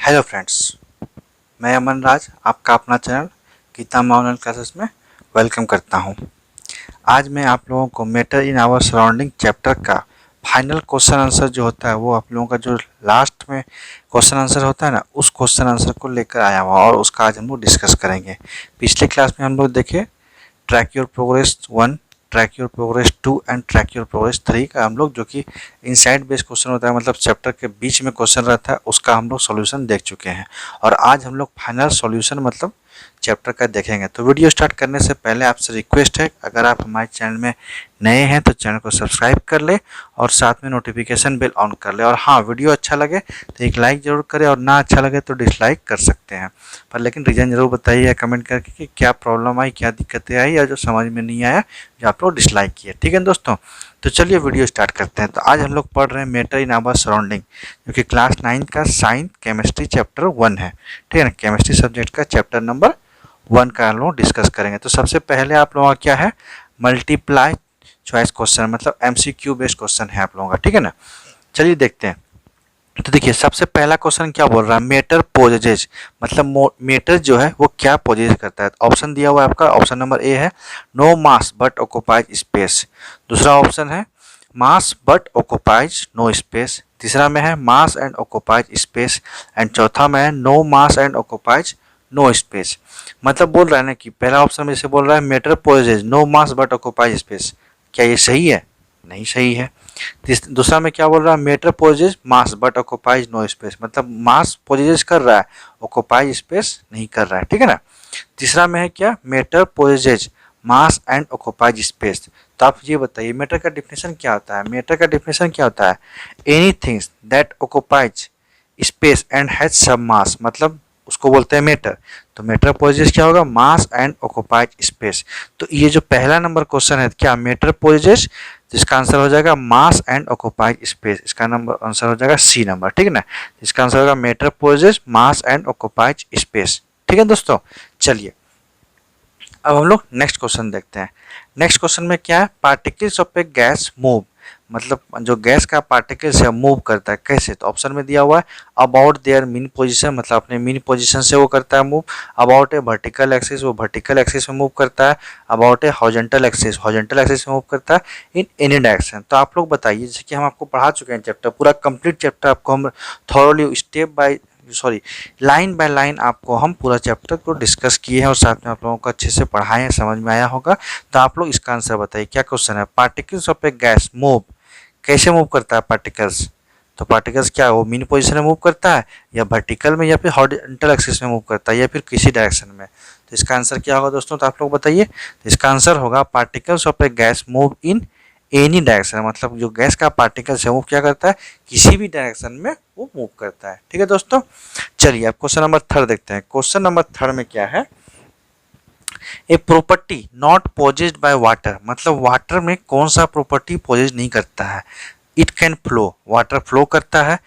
Hello friends, मैं अमन राज आपका अपना चैनल गीता ऑनलाइन क्लासेस में वेलकम करता हूं। आज मैं आप लोगों को matter in our surrounding chapter का फाइनल क्वेश्चन आंसर जो होता है वो आप लोगों का जो लास्ट में क्वेश्चन आंसर होता है ना, उस क्वेश्चन आंसर को लेकर आया हुआ और उसका आज हम लोग डिस्कस करेंगे। पिछले क्लास में हम लोग देखे track your progress 1, track your progress 2 and track your progress 3 का हम लोग, जो कि इनसाइड बेस्ड क्वेश्चन होता है, मतलब चैप्टर के बीच में क्वेश्चन रहता है, उसका हम लोग सॉल्यूशन देख चुके हैं। और आज हम लोग फाइनल सॉल्यूशन मतलब चैप्टर का देखेंगे। तो वीडियो स्टार्ट करने से पहले आपसे रिक्वेस्ट है, अगर आप हमारे चैनल में नए हैं तो चैनल को सब्सक्राइब कर ले और साथ में नोटिफिकेशन बेल ऑन कर ले। और हाँ, वीडियो अच्छा लगे तो एक लाइक ज़रूर करें और ना अच्छा लगे तो डिसलाइक कर सकते हैं, पर लेकिन रीज़न ज़रूर बताइए कमेंट करके कि क्या प्रॉब्लम आई, क्या दिक्कतें आई या जो समझ में नहीं आया जो आप लोग डिसलाइक किए। ठीक है दोस्तों, तो चलिए वीडियो स्टार्ट करते हैं। तो आज हम लोग पढ़ रहे हैं मैटर इन आवर सराउंडिंग, जो कि क्लास 9 का साइंस केमिस्ट्री चैप्टर 1 है। ठीक है ना, केमिस्ट्री सब्जेक्ट का चैप्टर नंबर 1 का हम लोग डिस्कस करेंगे। तो सबसे पहले आप लोगों का क्या है, मल्टीप्लाई चॉइस क्वेश्चन, मतलब MCQ बेस्ड क्वेश्चन है आप लोगों का। ठीक है ना, चलिए देखते हैं। तो देखिए सबसे पहला क्वेश्चन क्या बोल रहा है, मेटर पोजेज, मतलब मेटर जो है वो क्या पोजेज करता है। ऑप्शन दिया हुआ है आपका, ऑप्शन नंबर ए है no mass but occupies space, दूसरा ऑप्शन है mass but occupies no space, तीसरा में है mass and occupies space and चौथा में है no mass and occupies no space. मतलब बोल रहा है ना कि पहला ऑप्शन में जैसे बोल रहा है matter possess no mass but occupies space, क्या ये सही है? नहीं सही है। दूसरा में क्या बोल रहा है, matter possess mass but occupies no space, मतलब मास पोजेज कर रहा है, ऑक्युपाइज स्पेस नहीं कर रहा है। ठीक है ना। तीसरा में है क्या, matter possess mass and occupies space. तो आप ये बताइए मेटर का डिफिनेशन क्या होता है। मेटर का डिफिनेशन क्या होता है, any things that occupies space and has some mass, मतलब उसको बोलते हैं मेटर। तो मेटर पोजेज क्या होगा, मास एंड ऑक्युपाइज स्पेस। तो ये जो पहला नंबर क्वेश्चन है क्या, मेटर पोजेज, जिसका आंसर हो जाएगा मास एंड ऑक्युपाइड स्पेस, इसका नंबर आंसर हो जाएगा सी नंबर। ठीक है ना, इसका आंसर होगा matter possess mass and occupied space. ठीक है दोस्तों, चलिए अब हम लोग नेक्स्ट क्वेश्चन देखते हैं। नेक्स्ट क्वेश्चन में क्या है, particles of a gas move, मतलब जो गैस का पार्टिकल्स है मूव करता है कैसे। तो ऑप्शन में दिया हुआ है अबाउट देयर मीन पोजीशन, मतलब अपने मीन पोजीशन से वो करता है move. About A vertical axis, वो वर्टिकल एक्सिस में मूव करता है। About A horizontal axis, horizontal axis में मूव करता है। In any direction. तो आप लोग बताइए, जैसे कि हम आपको पढ़ा चुके हैं चैप्टर, पूरा कंप्लीट चैप्टर आपको हम thoroughly step by line by line आपको हम पूरा चैप्टर को डिस्कस किए हैं और साथ में आप लोगों को अच्छे से पढ़ाए हैं, समझ में आया होगा। तो आप लोग इसका आंसर बताइए, क्या क्वेश्चन है, particles of a gas move, कैसे मूव करता है पार्टिकल्स। तो पार्टिकल्स क्या है, वो मीन पोजीशन में मूव करता है या वर्टिकल में या फिर हॉरिजॉन्टल एक्सिस में मूव करता है या फिर किसी डायरेक्शन में। तो इसका आंसर क्या होगा दोस्तों, तो आप लोग बताइए। तो इसका आंसर होगा particles of a gas move in any direction, मतलब जो गैस का पार्टिकल्स है वो क्या करता है, किसी भी डायरेक्शन में वो मूव करता है। ठीक है दोस्तों, चलिए अब क्वेश्चन नंबर 3 देखते हैं। क्वेश्चन नंबर 3 में क्या है, a property not possessed by water, मतलब वाटर में कौन सा प्रॉपर्टी पोजेज नहीं करता है। It can flow, water flow करता है।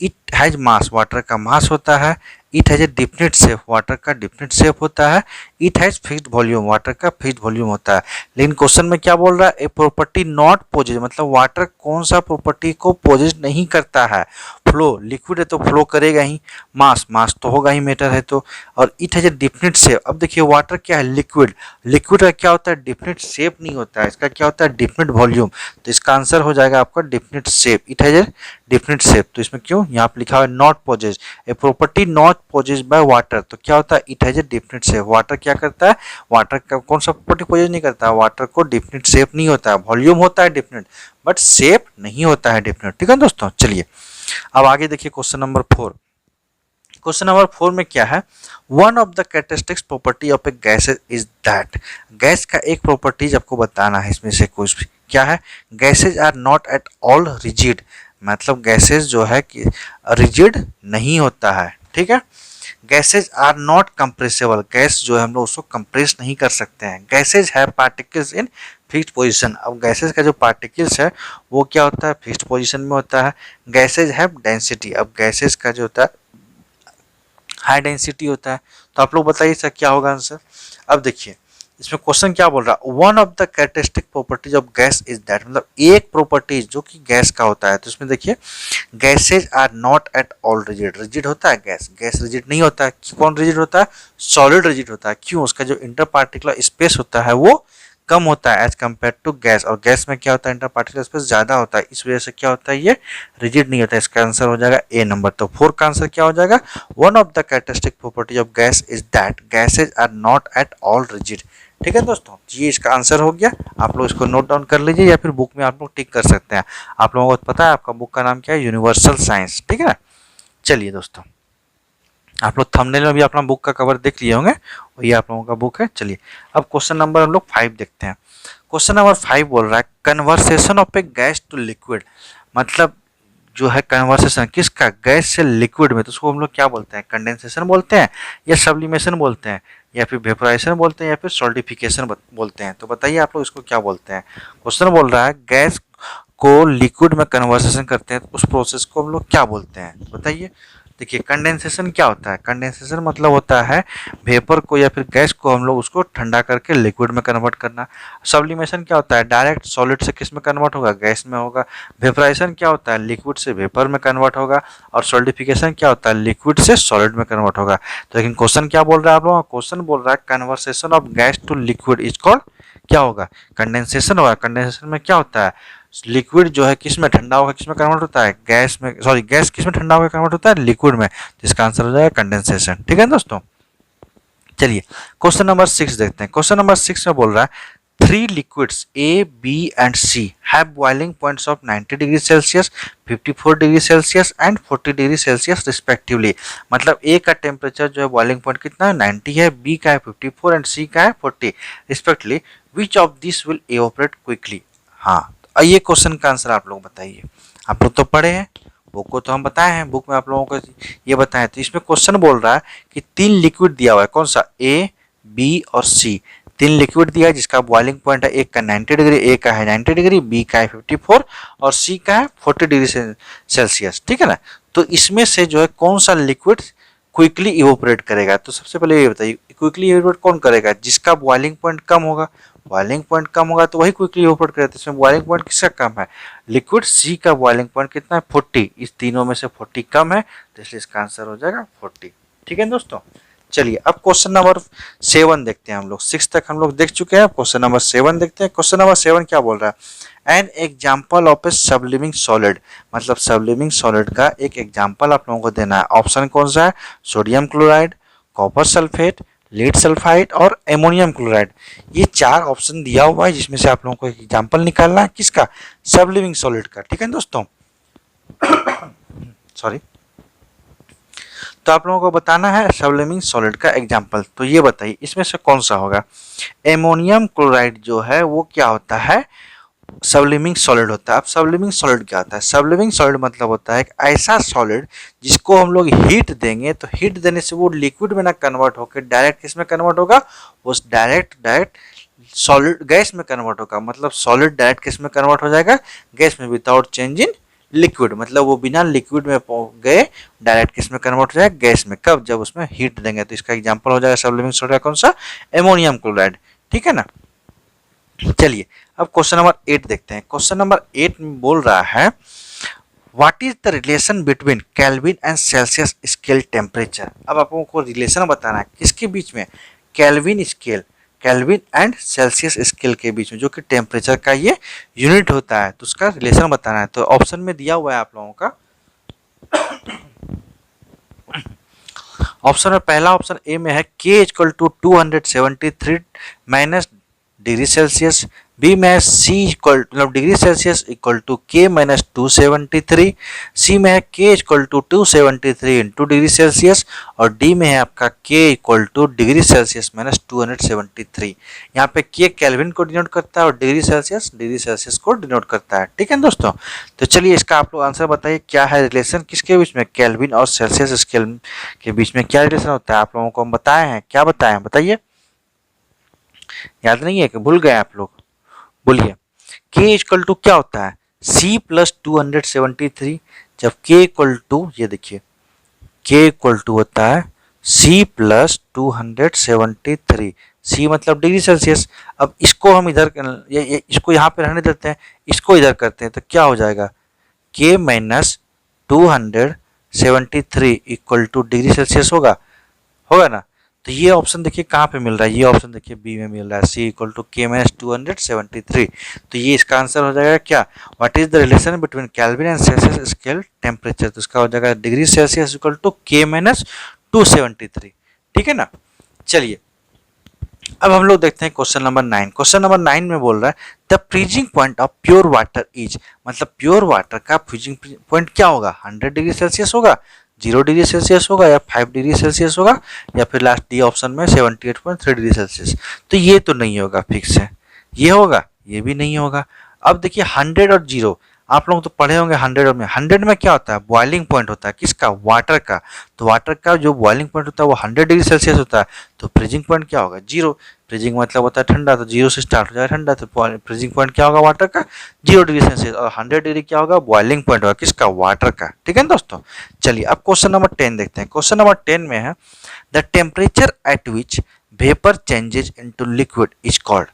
इट हैज मास, वाटर का मास होता है। It has a definite shape, water का डिफिनिट शेप होता है। It has fixed volume, water का फिक्स्ड वॉल्यूम होता है। लेकिन क्वेश्चन में क्या बोल रहा है, ए प्रॉपर्टी नॉट पोजेज, मतलब वाटर कौन सा प्रॉपर्टी को पोजेज नहीं करता है। फ्लो, लिक्विड है तो फ्लो करेगा ही। मास, मास तो होगा ही, मेटर है तो। और it has a definite shape, अब देखिए वाटर क्या है, लिक्विड, लिक्विड का क्या होता है, डिफिनिट शेप नहीं होता है, इसका क्या होता है, डिफिनिट वॉल्यूम। तो इसका आंसर हो जाएगा आपका definite shape, it has a definite shape. तो इसमें क्यों यहाँ पे लिखा हुआ है not possess, a property not possess by water, तो क्या होता है, it has a definite shape. Water क्या करता है, वाटर का कौन सा प्रॉपर्टी पोजेज नहीं करता है, वाटर को डिफिनिट शेप नहीं होता है, वॉल्यूम होता है डिफिनिट, बट शेप नहीं होता है डिफिनिट। ठीक है दोस्तों, चलिए अब आगे देखिए क्वेश्चन नंबर 4। क्वेश्चन नंबर 4 में क्या है, one of the characteristics property of a gas is that, gas का एक प्रॉपर्टीज आपको बताना है इसमें से कुछ भी। क्या है, gases are not at all rigid, मतलब गैसेज जो है कि रिजिड नहीं होता है। ठीक है, gases are not compressible, gas जो है हम लोग उसको कंप्रेस नहीं कर सकते हैं। गैसेज है पार्टिकल्स इन फिक्स्ड पोजीशन, अब गैसेज का जो पार्टिकल्स है वो क्या होता है, फिक्स्ड पोजीशन में होता है। गैसेज है डेंसिटी, अब गैसेज का जो होता है हाई डेंसिटी होता है। तो आप लोग बताइए सर क्या होगा आंसर। अब देखिए इसमें क्वेश्चन क्या बोल रहा है, one of the characteristic properties of gas is that, मतलब एक प्रॉपर्टीज जो कि गैस का होता है। तो इसमें देखिए gases are not at all rigid, rigid होता है गैस, गैस रिजिड नहीं होता है। कौन रिजिड होता है, सॉलिड रिजिड होता है। क्यों, उसका जो इंटर पार्टिकुलर स्पेस होता है वो कम होता है एज कम्पेयर टू गैस, और गैस में क्या होता है, इंटर पार्टिकुलर स्पेस ज्यादा होता है, इस वजह से क्या होता है, ये रिजिड नहीं होता है। इसका आंसर हो जाएगा ए नंबर। तो 4 का आंसर क्या हो जाएगा, one of the characteristic properties of gas is that gases are not at all rigid. ठीक है दोस्तों, ये इसका आंसर हो गया। आप लोग इसको नोट डाउन कर लीजिए या फिर बुक में आप लोग टिक कर सकते हैं। आप लोगों को पता है आपका बुक का नाम क्या है, यूनिवर्सल साइंस। ठीक है ना, चलिए दोस्तों, आप लोग थंबनेल में भी अपना बुक का कवर देख लिए होंगे, और ये आप लोगों का बुक है। चलिए अब क्वेश्चन नंबर हम लोग 5 देखते हैं। क्वेश्चन नंबर 5 बोल रहा है conversation of a gas to liquid, मतलब जो है कन्वर्सेशन किसका, गैस से लिक्विड में, तो उसको हम लोग क्या बोलते हैं, कंडेंसेशन बोलते हैं या सब्लिमेशन बोलते हैं या फिर वेपोराइजेशन बोलते हैं या फिर सॉल्टिफिकेशन बोलते हैं। तो बताइए आप लोग इसको क्या बोलते हैं। क्वेश्चन बोल रहा है गैस को लिक्विड में कन्वर्सेशन करते हैं तो उस प्रोसेस को हम लोग क्या बोलते हैं, बताइए। देखिए कंडेंसेशन क्या होता है, कंडेंसेशन मतलब होता है वेपर को या फिर गैस को हम लोग उसको ठंडा करके लिक्विड में कन्वर्ट करना। सब्लिमेशन क्या होता है, डायरेक्ट सॉलिड से किस में कन्वर्ट होगा, गैस में होगा। वेपराइजेशन क्या होता है, लिक्विड से वेपर में कन्वर्ट होगा। और सॉलिडिफिकेशन क्या होता है, लिक्विड से सॉलिड में कन्वर्ट होगा। तो लेकिन क्वेश्चन क्या बोल रहा है आप लोगों का, क्वेश्चन बोल रहा है conversation of gas to liquid is called, क्या होगा, कंडेंसेशन होगा। कंडेंसेशन में क्या होता है, लिक्विड जो है किस में ठंडा होगा, किस में कन्वर्ट होता है, गैस में, सॉरी गैस किस में ठंडा होकर कन्वर्ट होता है, लिक्विड में। जिसका आंसर हो जाएगा कंडेंसेशन। ठीक है दोस्तों, चलिए क्वेश्चन नंबर 6 देखते हैं। क्वेश्चन नंबर 6 में बोल रहा है three liquids A B and C have boiling points of 90 degree Celsius, 54 degree Celsius and 40 degree Celsius respectively. मतलब ए का टेम्परेचर जो है बॉइलिंग पॉइंट कितना है, 90 है, बी का है 54 एंड सी का है 40 respectively. Which of this will evaporate quickly. हाँ, ये क्वेश्चन का आंसर आप लोग बताइए। आप लोग तो पढ़े हैं, बुक को तो हम बताए हैं, बुक में आप लोगों को ये बताएं। तो इसमें क्वेश्चन बोल रहा है कि 3 लिक्विड दिया हुआ है, कौन सा, ए बी और सी। 3 लिक्विड दिया है जिसका बॉइलिंग पॉइंट है, एक का 90 डिग्री, ए का है 90 डिग्री, बी का है 54 और सी का है 40 डिग्री सेल्सियस। ठीक है ना, तो इसमें से जो है कौन सा लिक्विड क्विकली इवोपरेट करेगा। तो सबसे पहले ये बताइए क्विकली इवोपरेट कौन करेगा, जिसका बॉइलिंग पॉइंट कम होगा। बॉइलिंग पॉइंट कम होगा तो वही क्विकली इवोपरेट करेगा। तो इसमें बॉइलिंग पॉइंट किसका कम है, लिक्विड सी का बॉइलिंग पॉइंट कितना है, 40। इस तीनों में से 40 कम है, तो इसलिए इसका आंसर हो जाएगा 40। ठीक है दोस्तों, चलिए अब क्वेश्चन नंबर 7 देखते हैं। हम लोग 6 तक हम लोग देख चुके हैं, क्वेश्चन नंबर 7 देखते हैं। क्वेश्चन नंबर 7 क्या बोल रहा है, an example of a subliming solid, मतलब सबलिमिंग सॉलिड का एक एग्जाम्पल आप लोगों को देना है। ऑप्शन कौन सा है, sodium chloride, copper sulphate, lead sulphide और एमोनियम क्लोराइड। ये 4 ऑप्शन दिया हुआ है जिसमें से आप लोगों को एक एग्जाम्पल निकालना है, किसका, सबलिमिंग सॉलिड का। ठीक है दोस्तों, सॉरी, तो आप लोगों को बताना है सबलिमिंग सॉलिड का एग्जाम्पल। तो ये बताइए इसमें से कौन सा होगा। एमोनियम क्लोराइड जो है वो क्या होता है, सबलिमिंग सॉलिड होता है। अब सबलिमिंग सॉलिड क्या होता है, सबलिमिंग सॉलिड मतलब होता है एक ऐसा सॉलिड जिसको हम लोग हीट देंगे तो हीट देने से वो लिक्विड में ना कन्वर्ट होकर डायरेक्ट किस में कन्वर्ट होगा, वो डायरेक्ट सॉलिड गैस में कन्वर्ट होगा। मतलब सॉलिड डायरेक्ट किस में कन्वर्ट हो जाएगा, गैस में, विदाउट चेंज इन लिक्विड। मतलब वो बिना लिक्विड में गए डायरेक्ट किस में कन्वर्ट हो जाएगा, गैस में। कब, जब उसमें हीट देंगे। तो इसका एग्जांपल हो जाएगा सबलिमिंग सॉलिड का कौन सा, एमोनियम क्लोराइड। ठीक है ना, चलिए अब क्वेश्चन नंबर 8 देखते हैं। क्वेश्चन नंबर 8 में बोल रहा है what is the relation between Kelvin and Celsius scale temperature. अब आप लोगों को रिलेशन बताना है किसके बीच में, kelvin scale, kelvin and Celsius scale के बीच में, जो कि टेम्परेचर का ये यूनिट होता है। तो उसका रिलेशन बताना है। तो ऑप्शन में दिया हुआ है आप लोगों का, ऑप्शन में पहला ऑप्शन ए में है K equal to 273 minus degree Celsius, B में है C इक्वल मतलब degree Celsius equal to K minus 273, C में है K equal to 273 into degree Celsius और डी में है आपका K equal to degree Celsius minus 273। यहाँ पे K केल्विन को डिनोट करता है और डिग्री सेल्सियस को डिनोट करता है। ठीक है दोस्तों, तो चलिए इसका आप लोग आंसर बताइए क्या है रिलेशन किसके बीच में, केल्विन और सेल्सियस स्केल के बीच में क्या रिलेशन होता है। आप लोगों को हम बताए हैं, क्या बताए हैं बताइए, याद नहीं है कि भूल गए आप लोग, बोलिए। K इक्वल टू क्या होता है, C प्लस 273, जब K इक्वल टू, ये देखिए K इक्वल टू होता है C प्लस 273, C मतलब डिग्री सेल्सियस। अब इसको हम इधर इसको यहाँ पे रहने देते हैं, इसको इधर करते हैं तो क्या हो जाएगा, K minus 273 equal to degree Celsius होगा ना। तो ये ऑप्शन देखिए कहाँ पे मिल रहा है, ये ऑप्शन देखिए बी में मिल रहा है, C equal to K minus 273। तो ये इसका आंसर हो जाएगा क्या, what is the relation between Kelvin and Celsius scale temperature. तो इसका हो जाएगा degree Celsius equal to K minus 273। ठीक है ना। चलिए अब हम लोग देखते हैं क्वेश्चन नंबर 9। क्वेश्चन नंबर 9 में बोल रहा है the freezing point of pure water is, मतलब प्योर वाटर का फ्रीजिंग पॉइंट क्या होगा, 100 डिग्री सेल्सियस होगा, 0 डिग्री सेल्सियस होगा, या 5 डिग्री सेल्सियस होगा, या फिर लास्ट डी ऑप्शन में 78.3 डिग्री सेल्सियस। तो ये तो नहीं होगा, फिक्स है। ये होगा, ये भी नहीं होगा। अब देखिए 100 और 0, आप लोग तो पढ़े होंगे 100 में। 100 में क्या होता है, बॉइलिंग पॉइंट होता है, किसका, वाटर का। तो वाटर का जो बॉइलिंग पॉइंट होता है वो 100 डिग्री सेल्सियस होता है। तो फ्रीजिंग पॉइंट क्या होगा, 0। फ्रीजिंग मतलब होता है ठंडा, तो 0 से स्टार्ट हो जाएगा ठंडा, तो फ्रीजिंग पॉइंट क्या होगा वाटर का, 0 डिग्री सेल्सियस। और 100 डिग्री क्या होगा, बॉइलिंग पॉइंट होगा, किसका, वाटर का। ठीक है ना दोस्तों। चलिए अब क्वेश्चन नंबर 10 देखते हैं। क्वेश्चन नंबर 10 में है the temperature at which vapour changes into liquid is called.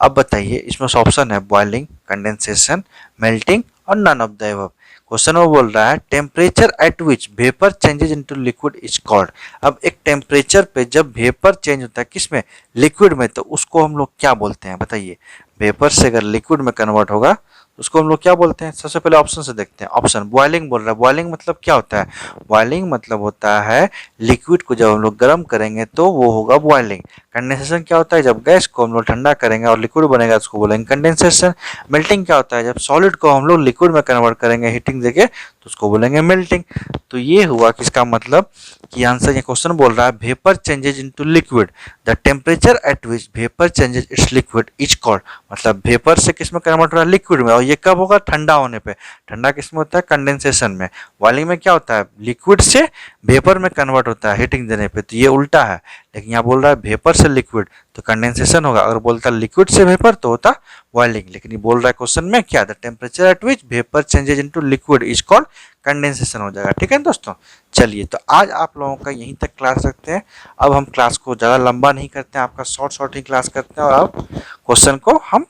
अब बताइए, इसमें ऑप्शन है बॉइलिंग, कंडेंसेशन, मेल्टिंग और none of the above. Question वो बोल रहा है temperature at which vapour changes into liquid is called. अब एक टेम्परेचर पे जब वेपर चेंज होता है किसमें, लिक्विड में, तो उसको हम लोग क्या बोलते हैं बताइए। वेपर से अगर लिक्विड में कन्वर्ट होगा तो उसको हम लोग क्या बोलते हैं। सबसे पहले ऑप्शन से देखते हैं। ऑप्शन बॉइलिंग बोल रहा है। बॉइलिंग मतलब क्या होता है, बॉइलिंग मतलब होता है लिक्विड को जब हम लोग गर्म करेंगे तो वो होगा बॉइलिंग। कंडेंसेशन क्या होता है, जब गैस को हम लोग ठंडा करेंगे और लिक्विड बनेगा उसको बोलेंगे कंडेंसेशन। मेल्टिंग क्या होता है, जब सॉलिड को हम लोग लिक्विड में कन्वर्ट करेंगे हीटिंग देके तो उसको बोलेंगे मेल्टिंग। तो ये हुआ किसका मतलब कि आंसर, ये क्वेश्चन बोल रहा है vapour changes into liquid, the temperature at which vapour changes it's liquid is called. मतलब वेपर से किस में कन्वर्ट हो रहा है, लिक्विड में, और ये कब होगा, ठंडा होने पे। ठंडा किस में होता है, कंडेंसेशन में। बॉइलिंग में क्या होता है, लिक्विड से वेपर में कन्वर्ट होता है हीटिंग देने पे। तो ये उल्टा है, लेकिन यहाँ बोल रहा है वेपर से लिक्विड तो कंडेंसेशन होगा। अगर बोलता लिक्विड से वेपर तो होता बॉइलिंग। लेकिन ये बोल रहा है क्वेश्चन में क्या, the temperature at which vapour changes into liquid is called condensation हो जाएगा। ठीक है दोस्तों। चलिए तो आज आप लोगों का यहीं तक क्लास रखते हैं। अब हम क्लास को ज़्यादा लंबा नहीं करते हैं, आपका शॉर्ट ही क्लास करते हैं, और अब क्वेश्चन को हम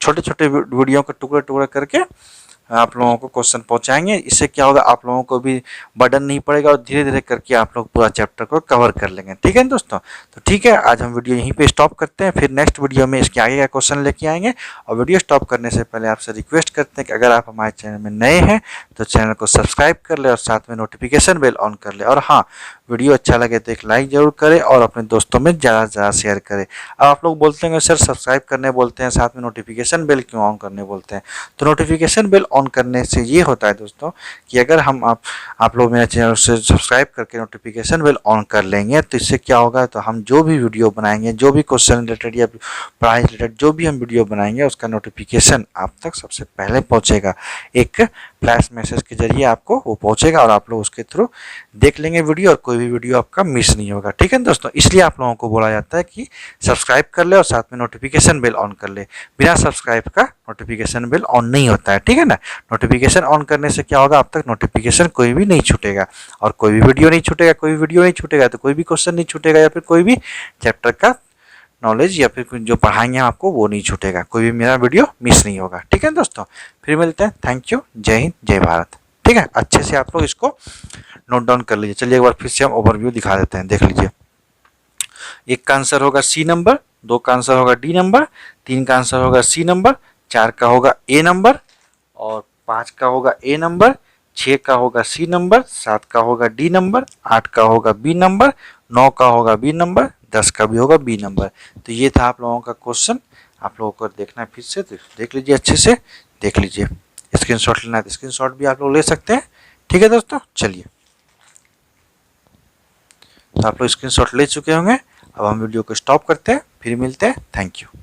छोटे छोटे वीडियो के टुकड़े टुकड़े करके आप लोगों को क्वेश्चन पहुंचाएंगे। इससे क्या होगा, आप लोगों को भी बर्डन नहीं पड़ेगा और धीरे धीरे करके आप लोग पूरा चैप्टर को कवर कर लेंगे। ठीक है दोस्तों। तो ठीक है, आज हम वीडियो यहीं पे स्टॉप करते हैं, फिर नेक्स्ट वीडियो में इसके आगे का क्वेश्चन लेके आएंगे। और वीडियो स्टॉप करने से पहले आपसे रिक्वेस्ट करते हैं कि अगर आप हमारे चैनल में नए हैं तो चैनल को सब्सक्राइब कर ले और साथ में नोटिफिकेशन बेल ऑन कर ले। और हाँ, वीडियो अच्छा लगे तो एक लाइक जरूर करें और अपने दोस्तों में ज़्यादा से ज़्यादा शेयर करें। अब आप लोग बोलते हैं सर सब्सक्राइब करने बोलते हैं, साथ में नोटिफिकेशन बेल क्यों ऑन करने बोलते हैं। तो नोटिफिकेशन बेल ऑन करने से ये होता है दोस्तों कि अगर हम आप लोग मेरे चैनल से सब्सक्राइब करके नोटिफिकेशन बेल ऑन कर लेंगे तो इससे क्या होगा, तो हम जो भी वीडियो बनाएंगे, जो भी क्वेश्चन रिलेटेड या पढ़ाई रिलेटेड जो भी हम वीडियो बनाएंगे उसका नोटिफिकेशन आप तक सबसे पहले पहुँचेगा। एक फ्लैश मैसेज के जरिए आपको वो पहुँचेगा और आप लोग उसके थ्रू देख लेंगे वीडियो और कोई भी वीडियो आपका मिस नहीं होगा। ठीक है दोस्तों। इसलिए आप लोगों को बोला जाता है कि सब्सक्राइब कर ले और साथ में नोटिफिकेशन बेल ऑन कर ले। बिना सब्सक्राइब का नोटिफिकेशन बेल ऑन नहीं होता है। ठीक है ना। नोटिफिकेशन ऑन करने से क्या होगा, आप तक नोटिफिकेशन कोई भी नहीं छूटेगा और कोई भी वीडियो नहीं छूटेगा। कोई वीडियो नहीं छूटेगा तो कोई भी क्वेश्चन नहीं छूटेगा, या फिर कोई भी चैप्टर का नॉलेज या फिर जो पढ़ाएंगे आपको वो नहीं छूटेगा। कोई भी मेरा वीडियो मिस नहीं होगा। ठीक है दोस्तों। फिर मिलते हैं। Thank you. जय हिंद, जय भारत। ठीक है, अच्छे से आप लोग इसको नोट डाउन कर लीजिए। चलिए एक बार फिर से हम ओवरव्यू दिखा देते हैं, देख लीजिए। एक का आंसर होगा सी नंबर, 2 का आंसर होगा डी नंबर, 3 का आंसर होगा सी नंबर, 4 का होगा ए नंबर, और 5 का होगा ए नंबर, 6 का होगा सी नंबर, 7 का होगा डी नंबर, 8 का होगा बी नंबर, 9 का होगा बी नंबर, 10 का भी होगा बी नंबर। तो ये था आप लोगों का क्वेश्चन। आप लोगों को देखना है फिर से, देख लीजिए, अच्छे से देख लीजिए। स्क्रीनशॉट लेना है तो स्क्रीनशॉट भी आप लोग ले सकते हैं। ठीक है दोस्तों। चलिए, तो आप लोग स्क्रीनशॉट ले चुके होंगे। अब हम वीडियो को स्टॉप करते हैं, फिर मिलते हैं। Thank you.